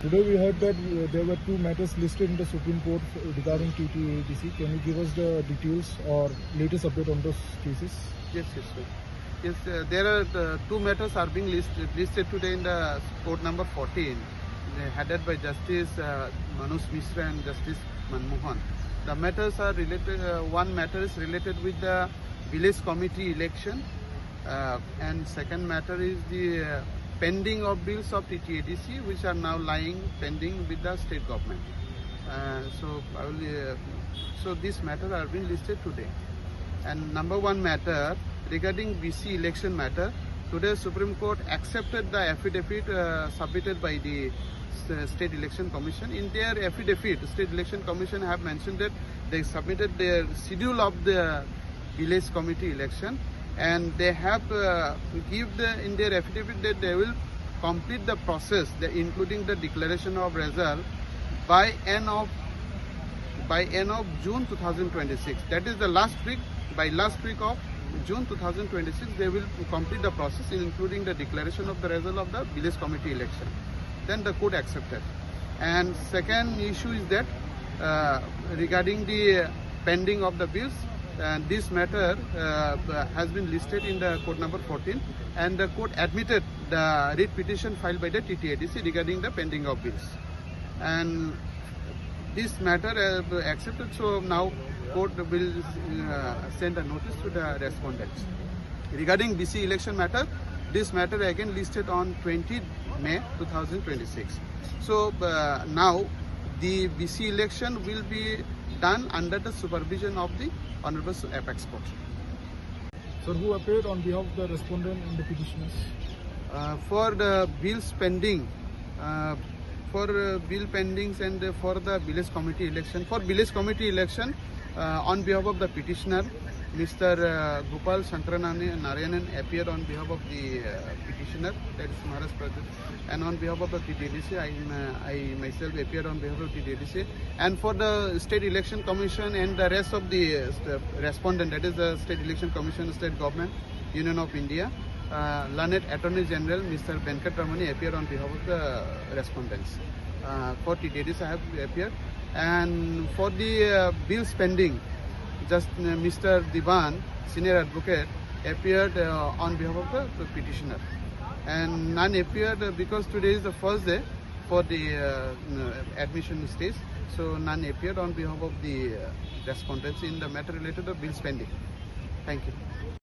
Today we heard that there were two matters listed in the Supreme Court regarding TTADC. Can you give us the details or latest update on those cases? Yes, sir. Yes, there are two matters are being listed today in the court number 14, headed by Justice Manoj Mishra and Justice Manmohan. The matters are related. One matter is related with the village committee election, and second matter is the pending of bills of TTADC, which are now lying pending with the state government. So these matters are being listed today. And number one matter regarding BC election matter, today Supreme Court accepted the affidavit submitted by the State Election Commission. In their affidavit, State Election Commission have mentioned that they submitted their schedule of the village committee election, and they have given in their affidavit that they will complete the process, including the declaration of result by end of June 2026. That is the last week. By last week of June 2026, they will complete the process, including the declaration of the result of the village committee election. Then the court accepted. And second issue is that regarding the pending of the bills, this matter has been listed in the court number 14, and the court admitted the writ petition filed by the TTADC regarding the pending of bills. And this matter accepted, so now court will send a notice to the respondents. Regarding BC election matter, this matter again listed on 20 May 2026. So now the BC election will be done under the supervision of the Honorable Apex Court. So who appeared on behalf of the respondent and the petitioners? For the bills pending, for bill pendings and for the village committee election. For village committee election, on behalf of the petitioner, Mr. Gopal Shankaranarayanan appeared on behalf of the petitioner, that is Maharashtra Pradesh, and on behalf of the TTADC, I myself appeared on behalf of TTADC. And for the State Election Commission and the rest of the respondent, that is the State Election Commission, State Government, Union of India, learned Attorney General Mr. Venkat Ramani appeared on behalf of the respondents. For TTADC I have appeared, and for the bills pending, just Mr. Divan, senior advocate, appeared on behalf of the petitioner, and none appeared because today is the first day for the admission stage, so none appeared on behalf of the respondents in the matter related to bills pending. Thank you.